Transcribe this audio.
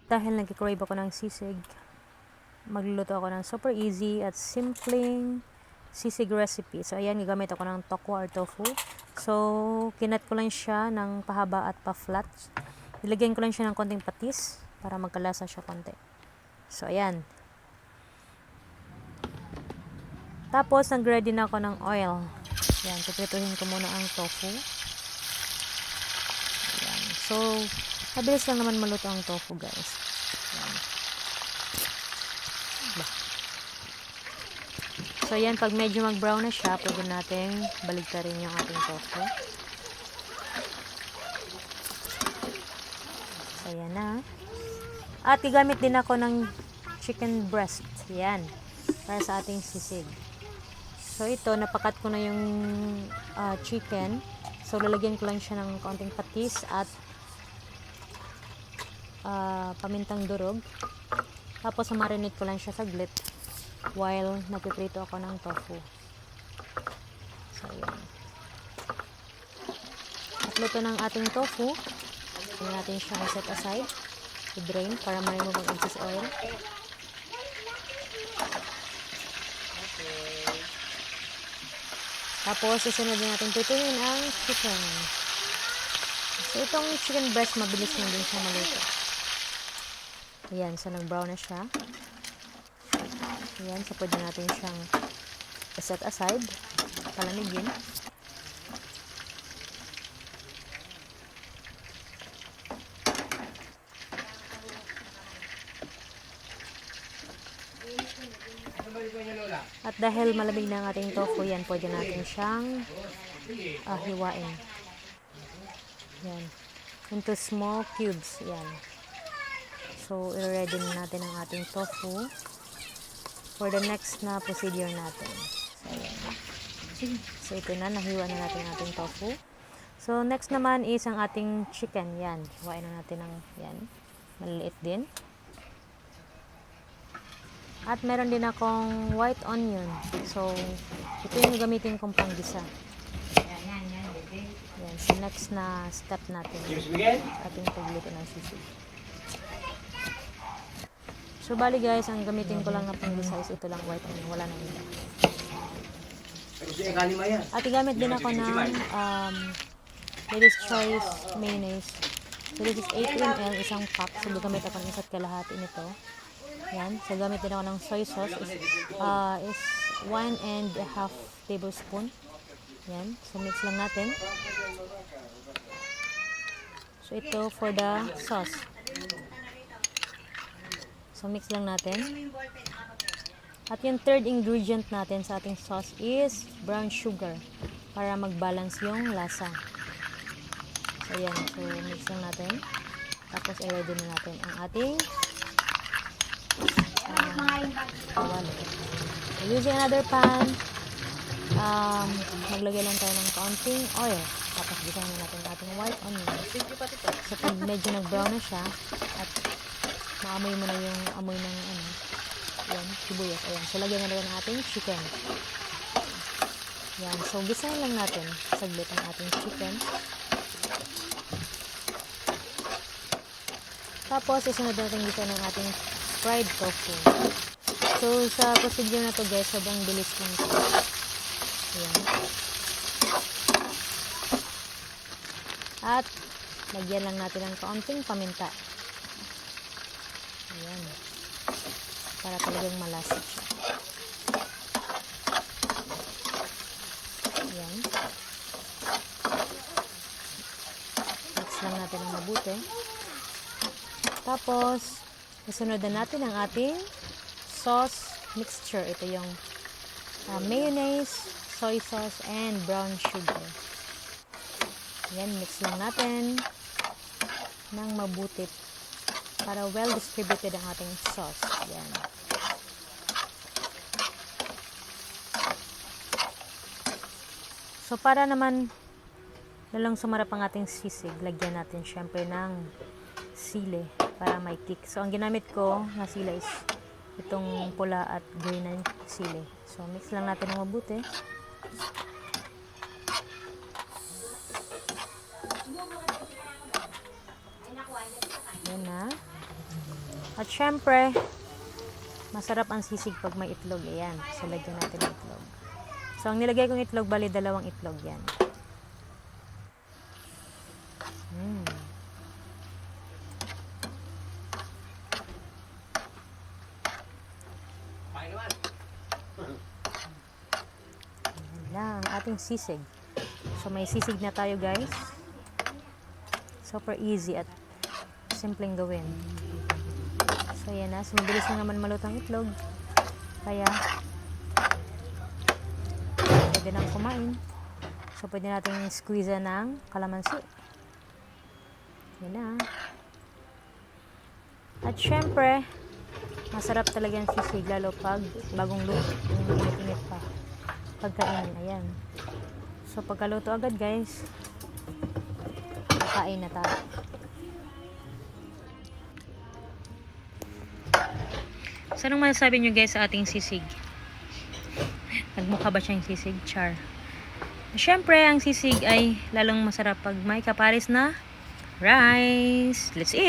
dahil nag-crave ako ng sisig, magluluto ako ng super easy at simpleng sisig recipe. So, ayan, gagamit ako ng tokwa or tofu. So, kinat ko lang siya ng pahaba at pa-flat. Nilagyan ko lang siya ng konting patis para magkalasa siya konti. So, ayan. Tapos, nag-ready na ako ng oil. Ayan, piprituhin ko muna ang tofu. Ayan. So, mabilis lang naman maluto ang tofu, guys. Ayan. So, ayan, pag medyo mag-brown na siya, pwede natin baligtarin yung ating tofu. So, ayan na. At igamit din ako ng chicken breast. Ayan, para sa ating sisig. So, ito, napakat ko na yung chicken. So, lalagyan ko lang siya ng kaunting patis at pamintang durog. Tapos, marinate ko lang siya saglit while napiprito ako ng tofu. So, ayan. At luto ng ating tofu. Pwede natin siyang set aside. I-drain para ma-remove ang excess oil. Tapos, susunod natin prituhin ang chicken. So, itong chicken breast, mabilis lang din siya maluto. Ayan, so nag-brown na siya. Ayan, so pwede natin siyang set aside, palamigin. At dahil malamig na ang ating tofu, yan, pwede natin siyang hiwain. Yan, into small cubes. Yan. So, i-ready na natin ang ating tofu for the next na procedure natin. So, ayan. So, ito na, nahiwa na natin ang ating tofu. So, next naman is ang ating chicken. Yan, hiwain na natin ng, yan, maliliit din. At meron din akong white onion. So, ito yung gamitin kong panggisa. Yan, so next na step natin. Ating pagluto ng sisig. So, bali guys, ang gamitin ko lang na panggisa is ito lang, white onion. Wala na iba. At igamit din ako ng Lady's Choice mayonnaise. So, this is 8 ml, isang pack. So, gamit ako ng isa't kalahati nito. Yan. So, gamit din ako ng soy sauce. Is 1.5 tablespoon. Yan. So, mix lang natin. So, ito for the sauce. So, mix lang natin. At yung third ingredient natin sa ating sauce is brown sugar para mag-balance yung lasa. So, yan. So, mix lang natin. Tapos, i-ready na natin ang ating bawal. So, using another pan, maglagay lang tayo ng kaunting oil. Tapos, gisahin na natin ang ating white onion. So, pag medyo nag-brown na siya, at maamoy mo na yung amoy ng yan, sibuyas. Ayan. So, lagyan na rin ang ating chicken. Yan. So, gisahin lang natin saglit ang ating chicken. Tapos, isunod natin gisahin ang ating fried tofu. So, sa procedure na to guys, sobrang bilis lang ito. Ayan. At, lagyan lang natin ng kaunting paminta. Ayan. Para talagang malasik siya. Ayan. Mix lang natin ng mabuti. Tapos, isunod na natin ang ating sauce mixture. Ito yung mayonnaise, soy sauce, and brown sugar. Ayan, mix lang natin ng mabuti para well distributed ang ating sauce. Ayan. So, para naman lalang sumarap ang ating sisig, lagyan natin syempre ng sili para may kick. So, ang ginamit ko na sili is itong pula at green na sili. So, mix lang natin ng mabuti. Yan na. At syempre, masarap ang sisig pag may itlog. Ayan. So, lagyan natin ng itlog. So, ang nilagay kong itlog, bali 2 itlog yan. Ayan lang, ating sisig. So, may sisig na tayo, guys. Super easy at simpleng gawin. So, yan na. So, mabilis na naman malutang itlog. Kaya, pwede nang kumain. So, pwede natin squeeze ng kalamansi. Yan na. At syempre, masarap talaga yung sisig, lalo pag bagong luto. Yung init-init pa. Pagkain, ayan. So, pagkaluto agad, guys, kain na tayo. So, anong masasabi nyo, guys, sa ating sisig? Nagmukha ba siyang sisig? Char. Siyempre, ang sisig ay lalong masarap pag may kapares na rice. Let's eat!